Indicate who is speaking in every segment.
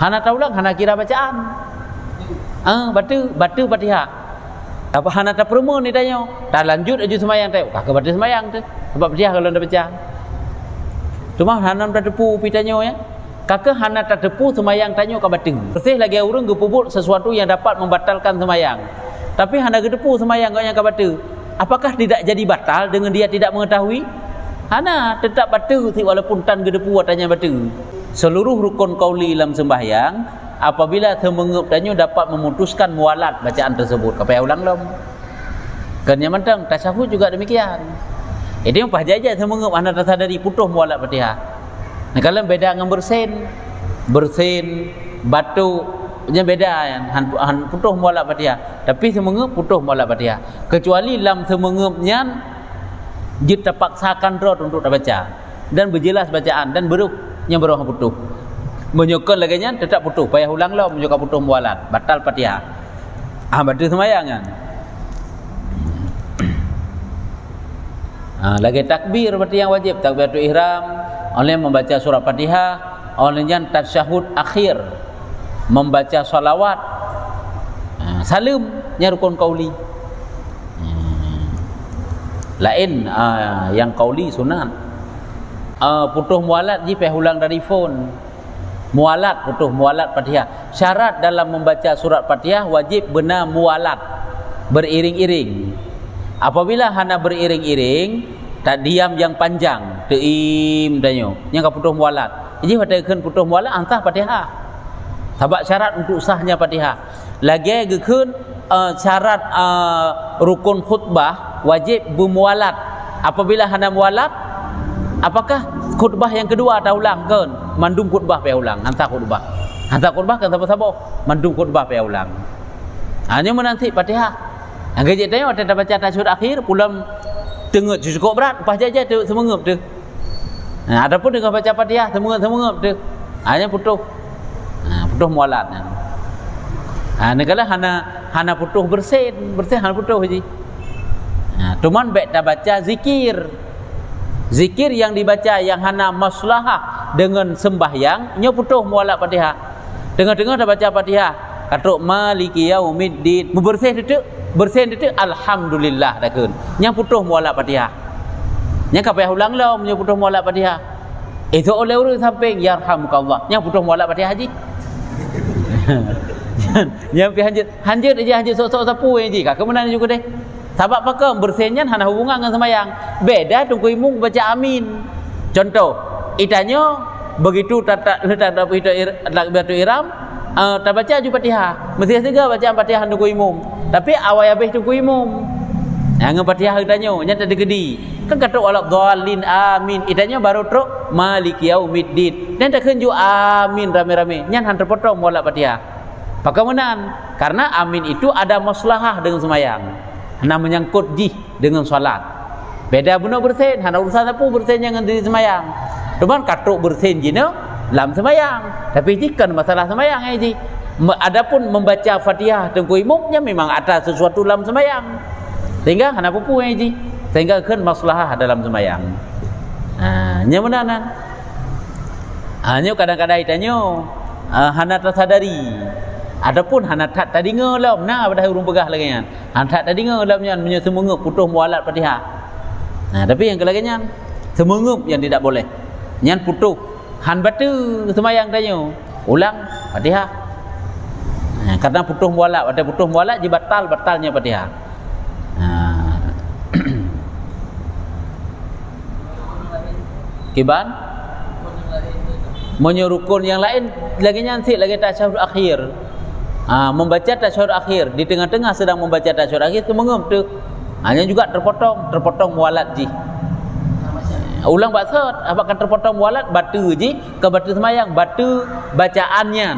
Speaker 1: Hana tak ulang, hana kira bacaan. Batu Fatihah. Apa hana tak permu ni tanya. Tak lanjut aja semayang tu. Kakak baca semayang tu. Sebab Fatihah kalau dah baca. Cuma hana tak tepu pi tanya ya. Kakak hana tak tepu semayang tanya ka batu. Bersih lagi orang gepubut sesuatu yang dapat membatalkan semayang. Tapi hana gedepu semayang yang ka batu. Apakah tidak jadi batal dengan dia tidak mengetahui? Hana tetap batu walaupun tan gedepu tanya batu. Seluruh rukun qauli dalam sembahyang apabila semengep tanya dapat memutuskan mualat bacaan tersebut. Kapaya ulang lom. Kerana mentang tasyahud juga demikian. Ini yang pahaja semengep anda tersadari putus mualat Fatihah. Nah, kalau beda dengan bersin, batu nya beda han putus mualat Fatihah. Tapi semengep putus mualat Fatihah. Kecuali dalam semengepnya dia terpaksakan rot untuk baca dan berjelas bacaan dan yang berapa putus menyokong lagi nya tetap putus payah ulang lah menyokong putus mualat batal Fatihah batal semayang kan. Lagi takbir berarti yang wajib takbiratul ihram oleh membaca surah Fatihah olehnya tasyahud akhir membaca salawat salam nya rukun qauli lain yang qauli sunat. Putus mualat ji payah ulang dari phone. Mualat putus mualat Fatihah. Syarat dalam membaca surat Fatihah wajib benar mualat beriring-iring. Apabila hana beriring-iring tak diam yang panjang teim danyo yang ka putus mualat. Jadi pada putus mualat antah Fatihah. Sebab syarat untuk sahnya Fatihah. Lagi gekeun syarat rukun khutbah wajib bermualat. Apabila hana mualat apakah khutbah yang kedua tak ulang kan? Mandum khutbah payah ulang. Hantar khutbah kan sabar-sabar. Mandum khutbah payah ulang. Hanya menanti Fatihah. Yang kejap tanya ada baca tasyahud akhir pulang tengok cukup berat pas jaja tu semengep tu. Adapun dengan baca Fatihah semengep tu. Hanya putus. Putus mualat. Negala hana putus bersin hana putus je. Cuman baik dah baca zikir yang dibaca yang hana maslahah dengan sembahyang nya putus mualat Fatihah. Dengar-dengar dah baca Fatihah katuk maliki yaumiddin bersin detik alhamdulillah dah keun nya putus mualat Fatihah. Nya ka payah ulang lah nya putus mualat Fatihah. Itu oleh urut samping yarhamukallah nya putus mualat Fatihah haji. Nya pi hanjut sok-sok sapu haji ka kemenan juga deh. Sebab pakam bersenyan hana hubungan dengan sembahyang. Beda tunggu imung baca amin. Contoh, itanya begitu tak takbiratul ihram, tak baca juga Fatihah. Mesti juga bacaan Fatihah tunggu imum. Tapi awal habis tunggu imum. Yang Fatihah itanya nya tak digedi. Kan kata walad dhalin amin. Itanya baru truk maliki yaumiddin. Dan tak kenju amin rame-rame. Nya han terpotong mualat Fatihah. Pakamenan karena amin itu ada maslahah dengan sembahyang. Hana menyangkut dengan solat. Beda benar bersin, hana urusan apa bersin dengan diri semayang. Cuman katuk bersin jina dalam semayang. Tapi jika masalah semayang ji. Adapun membaca Fatihah tengku imumnya memang ada sesuatu dalam semayang. Sehingga hana pupu ji. Sehingga kan maslahah dalam semayang. Nya menanan. Hanya kadang-kadang ditanya hana tersadari. Adapun hana tak tadi ngelam nah pada urung pegah lagi kan. Han tak tadi ngelam nya semengep putus mualat Fatihah. Tapi yang kelaganya semengep yang tidak boleh. Nyan putus han batu semayang tanya. Ulang Fatihah. Karena putus mualat, ada putus mualat je batalnya Fatihah. Kiban menyurukun yang lain lagi nyansik lagi tasyahud akhir. Membaca tasyahud akhir di tengah-tengah sedang membaca tasyahud akhir semengep tu hanya juga terpotong mualat ji. Ulang baksud apakah terpotong mualat batu ji ke batu semayang batu bacaannya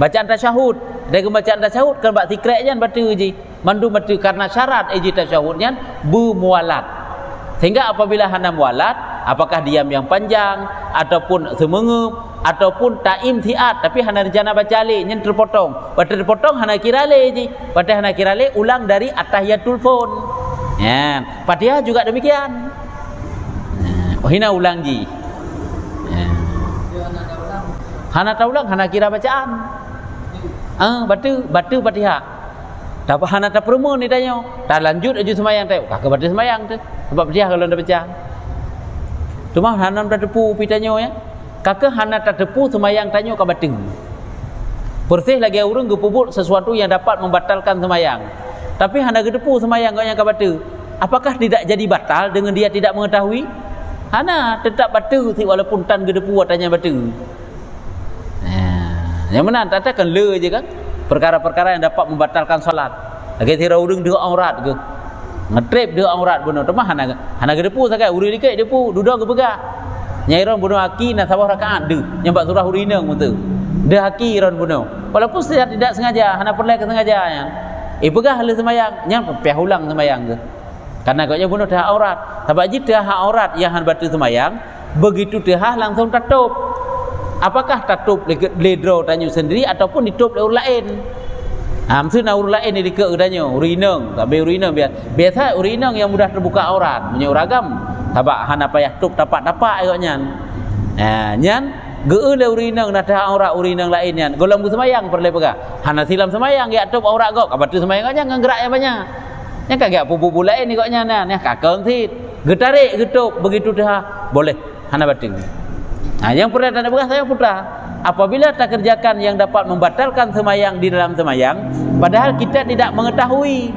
Speaker 1: bacaan tasyahud dari bacaan tasyahud ke bak sikreknya batu ji mandu batu karena syarat ji tasyahudnya bermualat sehingga apabila hana mualat apakah diam yang panjang ataupun semengep ataupun taim tiat tapi hana rencana baca le nyen terpotong hana kira le ji pada hana kira le ulang dari atahiyatul fon Fatihah juga demikian hina ulang ji Hana taulang hana kira bacaan. Batu Fatihah. Dapat hana tak permu ni tanya. Tak lanjut aja semayang tu. Kakak baca semayang tu. Sebab Fatihah kalau dah baca. Cuma hana tak tepu pi tanya ya. Kakak hana tak tepu semayang tanya ka batu. Bersih lagi orang gepubut sesuatu yang dapat membatalkan semayang. Tapi hana gedepu semayang kau yang ka batu. Apakah tidak jadi batal dengan dia tidak mengetahui? Hana tetap batu walaupun tan gedepu watanya batu. Yang mana tak akan le je kan perkara-perkara yang dapat membatalkan solat. Lagi tira urang dua aurat ke ngetrip dua aurat benar temah hana gedepu sakai uri dikit depu duduk ke pegak nyairon bunuh haki nak sabah rakaat de nyambat surah urinang betul de haki ron bunuh walaupun secara tidak sengaja hana perlai ke sengaja kan pegah le semayang nyam peh ulang semayang ke karena katnya bunuh dah aurat sebab jita hak aurat yang han batu semayang begitu dah langsung tutup. Apakah tatup ledro tanya sendiri ataupun ditutup oleh orang lain? Maksudnya orang lain ni dikek tanya urinang, tapi urinang biasa urinang yang mudah terbuka aurat, punya ragam. Sebab hana payah tutup tapak-tapak agaknya. Nyan geu le urinang nak dah aurat urinang lain nyan. Golong semayang perle pegah. Hana silam semayang ya tutup aurat gok, kabatu semayang agaknya nggerak yang banyak. Nya kagak pupu lain ni agaknya nah kakang tit. Getarik getup begitu dah boleh hana bating. Yang pernah tanda bekas saya putra apabila tak kerjakan yang dapat membatalkan semayang di dalam semayang padahal kita tidak mengetahui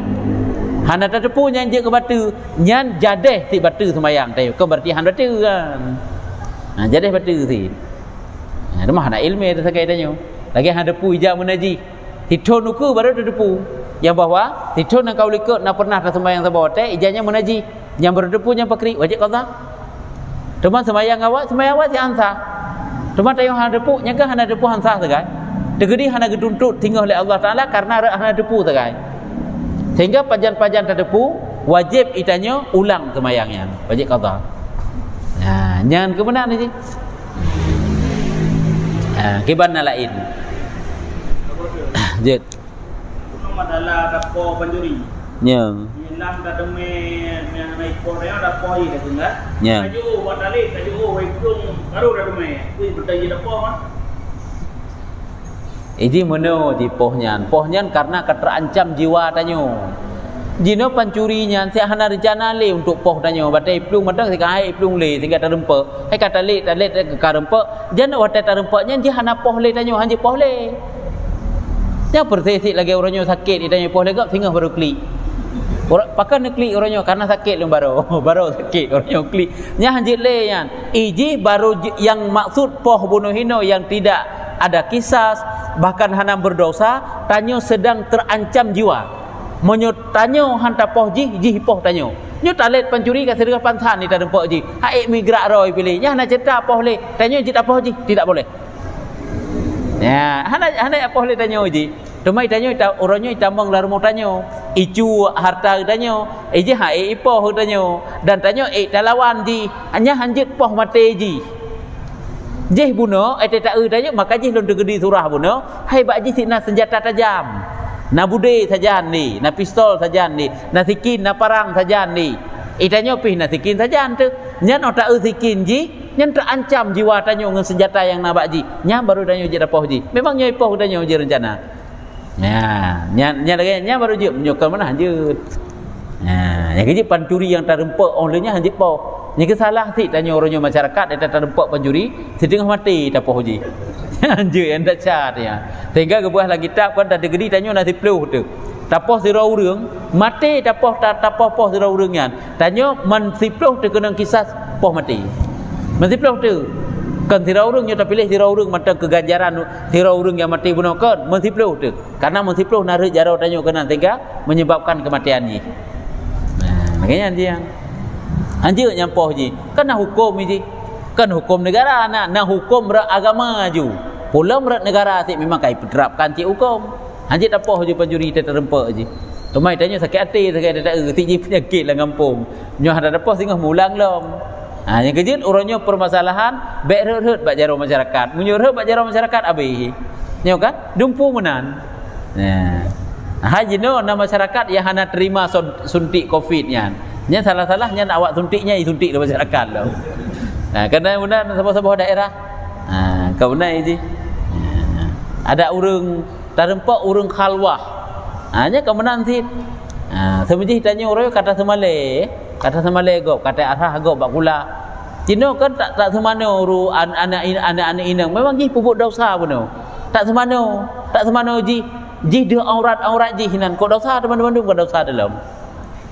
Speaker 1: hana tak tepu nyan je ke batu nyan jadeh si batu semayang tayo ke berarti han batu kan jadeh batu si rumah anak ilmu ada sakai tanya lagi han depu ijak menaji hitun uku baru depu yang bahwa hitun yang kau likut nak pernah tak semayang sabah teh ijanya menaji yang berdepu yang pakri wajib qada. Cuma semayang awak si ansah. Cuma tayong hana depu, nyangka hana depu ansah sagai. Degedi hana geduntut tinggal oleh Allah Taala karena hana depu sagai. Sehingga pajan-pajan tak depu wajib itanya ulang semayangnya, wajib qada. Nah, jangan ke mana ni? Kibana lain. Jet.
Speaker 2: Nama adalah dapo penjuri.
Speaker 1: Ya.
Speaker 2: Hilang dah demi yang naik Korea dah poi dah tengah.
Speaker 1: Ya.
Speaker 2: Taju buat alik taju waitung baru dah demi. Kui bertaji dah po mah.
Speaker 1: Ini mana di pohnya karena keterancam jiwa tanyo. Jino pancurinya saya hana rencana le untuk poh tanyo. Batai plung madang saya hai plung le sehingga terempa. Hai kata le ke karempa. Jangan watai terempanya dia hana poh le tanyo hanya poh le. Yang persisik lagi orangnya sakit ditanya poh le gap sehingga baru klik. Pakai nak klik orangnya karena sakit lum baru sakit orangnya klik. Nya hanjit le yan. Iji baru yang maksud poh bunuh hino yang tidak ada kisah bahkan hana berdosa tanyo sedang terancam jiwa. Menyo tanyo hanta poh ji poh tanyo. Nyo talet pancuri ka sedekah pansan ni tak dempak ji. Haik migrak roi pilih. Nya hana cerita poh le. Tanyo ji tak poh ji tidak boleh. Ya, hana poh le tanyo ji. Tumai tanyo orangnya tambang la rumah tanyo. Icu harta tanyo. Iji hai poh tanyo dan tanyo talawan ji. Hanya hanjit poh mate ji. Jih bunuh tak tanyo maka jih lon tegedi surah bunuh. Hai bak ji sina senjata tajam. Na bude saja ni, na pistol saja ni, na sikin na parang saja ni. Tanyo pih na sikin saja tu. Nyan otak sikin ji, nyan terancam jiwa tanyo dengan senjata yang na bak ji. Nyan baru tanyo ji poh ji. Memang nyoi poh tanyo ji rencana. Nya lagi nya baru je menyokal mana hanjut. Yang kerja pancuri yang terempak olehnya hanjut poh. Yang kesalah sih tanya orangnya masyarakat ada terempak pancuri setengah mati tak poh ji. Hanjut yang tak cat ya. Sehingga kebuah lagi tak kan dah gedi tanya nasi peluh tu. Tapoh sira urang mati tapoh poh sira urangnya. Tanya man sipluh tu kena kisah poh mati. Man sipluh tu kan sira urang nya tak pilih sira urang macam keganjaran sira urang yang mati bunuh kan mensipluh tu karena mensipluh narik jarau tanyo kena sehingga menyebabkan kematian ni. Makanya dia anjir nyampoh ji kan hukum ji kan hukum negara nak hukum agama ju pulang negara sik memang kai diterapkan cik hukum anjir tapoh je pancuri terempak ji tumai tanyo sakit hati sakit tak erti ji penyakit lah kampung nyo ada tapoh singah mulang lom. Yang kejut orangnya permasalahan baik reut bak jaro masyarakat. Munyo reut bak jaro masyarakat abih. Nyo kan dumpu menan. Haji no na masyarakat yang hana terima suntik Covid nya. Nya salah-salahnya awak suntiknya suntik di masyarakat lo. Karena mudah sebuah daerah. Kau naik ji. Ada urang tarempak urang khalwah. Nya kemenan sit. Semenjih tanya orang kata semale gop, kata arah gop bakula. Cina kan tak semana uru anak inang. Memang ji pupuk dosa pun. Tak semana ji dia aurat ji hinan. Kok dosa teman-teman bukan dosa dalam.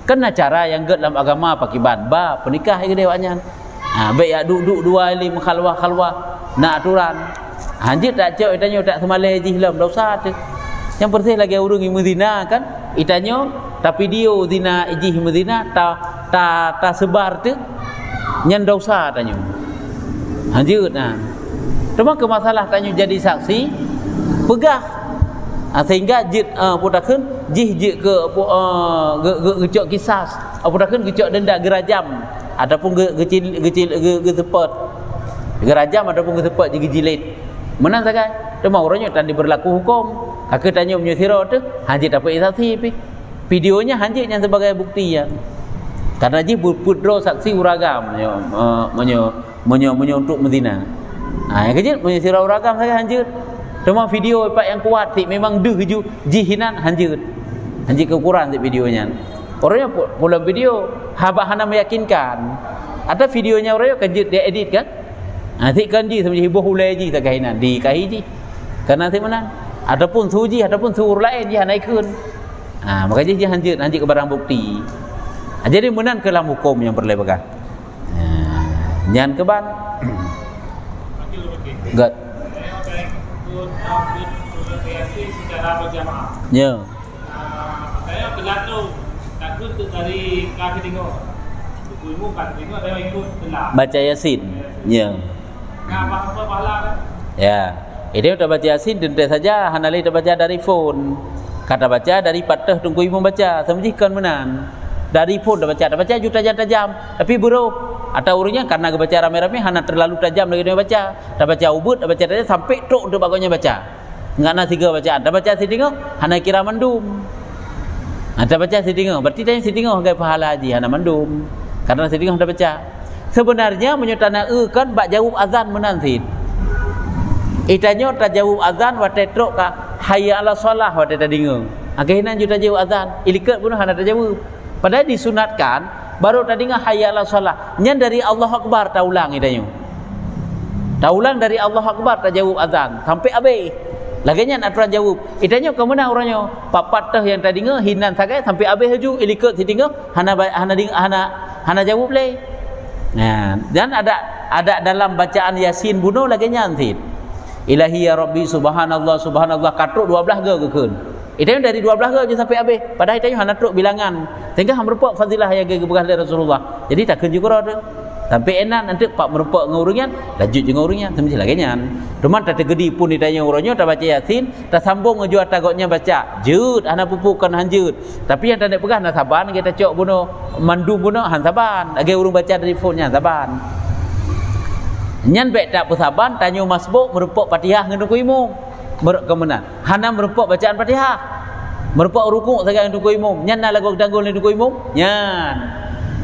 Speaker 1: Kan cara yang get dalam agama pakai ba pernikah ke dewanya. Baik ya duduk dua kali khalwah nak aturan. Anjir tak cak itanya tak semale ji dalam dosa tu. Yang bersih lagi urang yang zina kan itanya tapi dia zina iji zina ta sebar tu nyan dosa tanya. Anjir nah. Cuma ke masalah tanya jadi saksi pegah. Sehingga jid putakeun jih ke gecok kisas. Putakeun gecok denda gerajam ataupun ge sepet. Gerajam ataupun ge sepet je jilid. Menang sagai. Cuma orangnya tak diberlaku hukum. Kakak tanya punya sirah tu, hanjit dapat saksi pi. Videonya hanjit yang sebagai bukti ya. Karena ji putro saksi uragam menyo untuk menzina. Yang kecil punya sirah uragam saya hanjit. Cuma video pak yang kuat sih memang deh ju jihinan hanjit. Hanjit kekurangan sih videonya. Orangnya pulang video hana meyakinkan. Ada videonya orangnya kanjit dia edit kan? Nanti kan ji sama hibah hulai ji tak kahinan di kahi ji. Karena si mana? Ataupun suji ataupun suruh lain dia naikkan. Makanya dia hanjit ke barang bukti. Jadi menan ke dalam hukum yang berlebihan. Jangan keban. Gak. Secara berjamaah. Ya. Saya berlaku takut dari kaki tengok. Ilmu kan tengok ada ikut telah. Baca Yasin. Ya. Ngapa pahala kan? Ya. Ini sudah baca Yasin dan saja hanali sudah baca dari phone. Kata baca dari patah tunggu ibu baca. Semjikan menan. Dari phone dah baca juta tajam. Tapi buruk. Atau urutnya karena baca rame-rame hana terlalu tajam lagi dia baca. Dah baca ubud, dah baca tajam sampai tok tu bagusnya baca. Enggak nak tiga bacaan. Dah baca sidingo hana kira mandum. Dah baca sidingo. Berarti tanya sidingo gaya pahala haji hana mandum. Karena sidingo dah baca. Sebenarnya menyutana kan bak jawab azan menan sid. Itanya tak jawab azan wate trok ka hayya ala solah wate tadinga. Akhirnya juta jawab azan. Ilikat pun hana tak jawab. Padahal disunatkan baru tadinga hayya ala solah. Nyan dari Allah Akbar tak ulang itanya. Tak ulang dari Allah Akbar tak jawab azan sampai habis. Laginya aturan jawab. Itanya ke mana orangnya? Papat yang tadinga hinan sagai sampai habis haju ilikat tidinga hana jawab le. Nah, dan ada dalam bacaan Yasin bunuh laginya antit. Ilahi ya Rabbi subhanallah katruk 12 ke keun. Itanya dari 12 ke je sampai habis. Padahal itanya hana truk bilangan. Sehingga ham merupak fadilah yang bekas dari Rasulullah. Jadi tak keun juga ada. Tapi enak nanti pak merupak ngurungan, lanjut je ngurungan semesti laginya. Cuma tak tergedi pun ditanya urunnya tak baca Yasin, tak sambung ngejual tagoknya baca. Jut ana pupukan hanjut. Tapi yang tak pegang nak saban kita cok bunuh mandum bunuh han saban. Lagi urung baca dari phone-nya saban. Nyan baik tak bersaban tanya masbuk merupak Fatihah ngenduk imam. Kemenan. Hana merupak bacaan Fatihah. Merupak rukuk saja ngenduk imam. Nyan nak lagu danggul ngenduk imam. Nyan.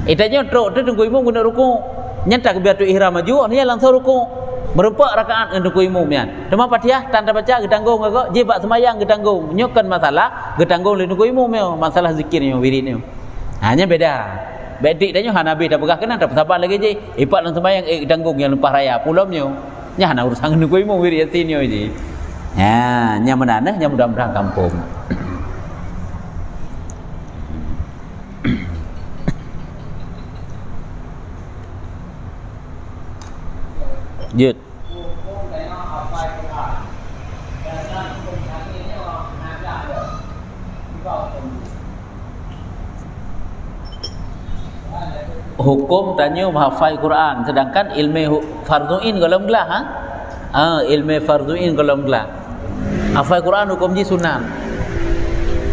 Speaker 1: Itanya truk tu ngenduk imam guna rukuk. Nyan tak biatu ihram maju, ni langsung rukuk. Merupak rakaat ngenduk imam nyan. Cuma Fatihah tanda baca gedanggung agak jebak semayang gedanggung. Nyokan masalah gedanggung ngenduk imam yo, masalah zikirnya wiridnya. Hanya beda. Bedik tanya Hanabi dah pegah kena dah sabar lagi je. Ipat lang sembahyang danggung yang lempah raya pulamnya. Nya hana urusan ngeun kuimu wiri yatinyo je. Ya, nya menanah nya mudah-mudahan kampung. Jut. Hukum tanya menghafal Quran, sedangkan ilmu fardhuin golong gelah ilmu fardhuin golong gelah. Hafal Quran hukum ji sunnah.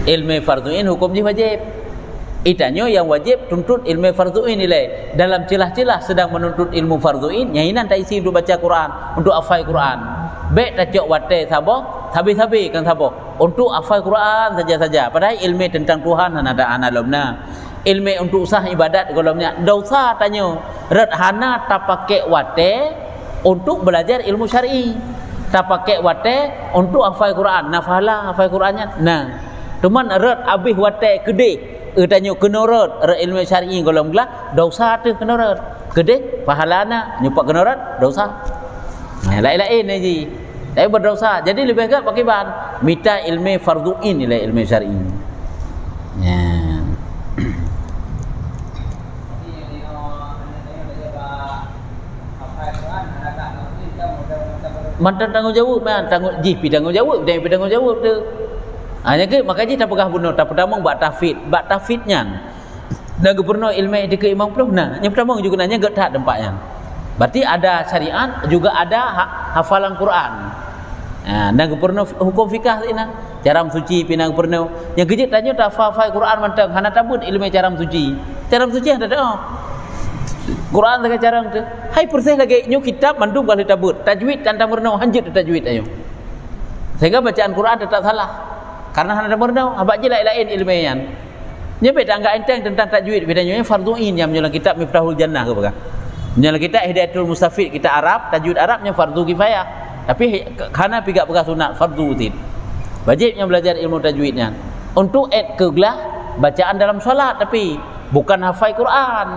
Speaker 1: Ilmu fardhuin hukum ji wajib. Itanya yang wajib tuntut ilmu fardhuin nilai. Dalam celah-celah sedang menuntut ilmu fardhuin, nyahinan tak isi untuk baca Quran, untuk hafal Quran. Baik tak cok wate sabar, habis-habis kan sabar. Untuk hafal Quran saja-saja. Padahal ilmu tentang Tuhan ada analomna. Ilmu untuk usaha ibadat golongnya dosa tanya red hana tak pakai wate untuk belajar ilmu syar'i. tak pakai wate untuk hafal Quran. Nafalah hafal Qurannya. Nah, cuman red habis wate gede. Tanya kena red ilmu syar'i golong belah dosa tu kena red. Gede pahalana nyupak kena red dosa. Nah, lain-lain ni. Saya berdosa. Jadi lebih agak pakai bahan minta ilmu fardu'in nilai ilmu syar'i. Ya. Mantan tanggungjawab man tanggungjawab dan tanggungjawab tu. Hanya ke makanya tak pegah bunuh tak pertama buat tafidnya. Dan gubernur ilmu di ke imam puluh nah. Yang pertama juga nanya gak tak tempatnya. Berarti ada syariat juga ada hafalan Quran. Dan gubernur hukum fikah ina cara suci pinang gubernur. Yang kejut tanya tak hafal Quran mantang hana tabut ilmu cara suci. Cara suci ada dah. Quran dengan cara tu. Hai persih lagi nyu kitab mandung kali tabut. Tajwid dan tamurna hanjut tajwid ayo. Sehingga bacaan Quran tetap salah. Karena hana tamurna abak je lain ilmian. Nya beda enggak enteng tentang tajwid bedanya fardhu'in yang menyolang kitab Miftahul Jannah ke baga. Menyolang kitab Hidayatul Mustafid kita Arab, tajwid Arabnya fardu kifayah. Tapi karena pigak bekas sunat fardu tid. Wajibnya belajar ilmu tajwidnya. Untuk kegelah bacaan dalam solat tapi bukan hafal Quran.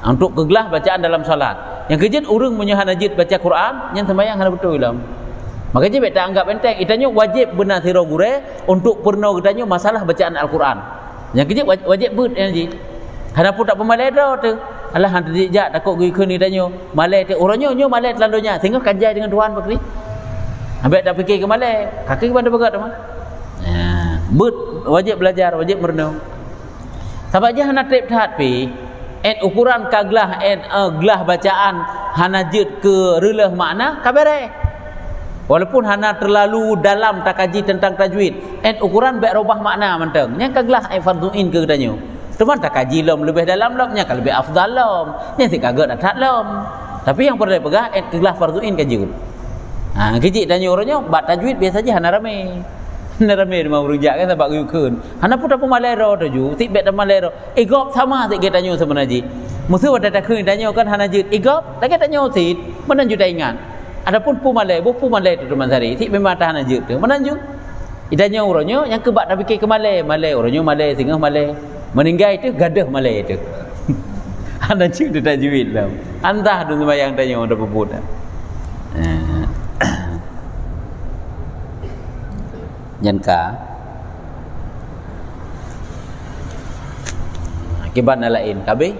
Speaker 1: Untuk kegelah bacaan dalam solat. Yang kejut urang punya hanajid baca Quran yang sembahyang hana betul ilam. Makanya beta anggap enteng itanya wajib benar sira gure untuk purna kitanya masalah bacaan Al-Quran. Yang kejut wajib bet yang hana pun tak pemalai dah tu. Alah hang dijak takut gui keun ditanya malai tu orangnya nyo malai telalunya tinggal kanjai dengan Tuhan pakri. Ambek tak fikir ke malai. Kaki pada begat mah. Bet wajib belajar, wajib merenung. Sebab je hana trip tahat pi ukuran kaglah glah bacaan hana jid ke relah makna kabere. Walaupun hana terlalu dalam tak kaji tentang tajwid, ukuran baik robah makna manteng. Yang kaglah fardhu'in ke katanya. Teman tak kaji lom lebih dalam lom nya lebih afdal lom. Nya si kagak dak lom. Tapi yang perlu pegang kaglah fardhu'in kaji. Kecik tanya orangnya bab tajwid biasa je hana rame. Hana rame mau rujak kan sebab keun. Hana pun tak pemalai ro tu ju, tik bet pemalai ro. Igop sama tik kita tanya sebenarnya. Musuh ada tak keun tanya kan hana jid igop, tak kita tanya sit, mana ju dah ingat. Adapun pemalai, pemalai tu teman sari, tik memang tak hana jid tu. Mana ju? Idanya orangnya yang kebak dah fikir ke malai orangnya malai singgah malai. Meninggal itu gadah malai itu. Hana jid tu tajwid lah. Antah tu sembahyang tanya orang pebut. Janka akibat lain kabeh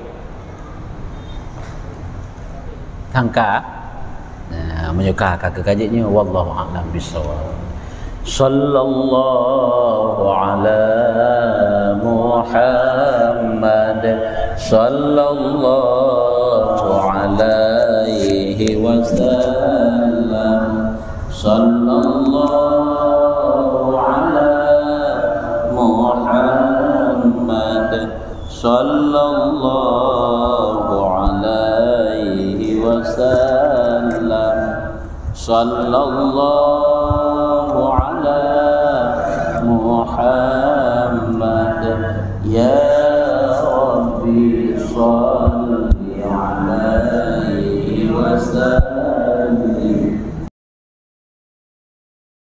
Speaker 1: tangka menyuka kakak kajiknya wallahu a'lam bissawab. Sallallahu ala Muhammad sallallahu alaihi wasallam sallallahu ala Muhammad sallallahu alaihi wasallam sallallahu ala Muhammad ya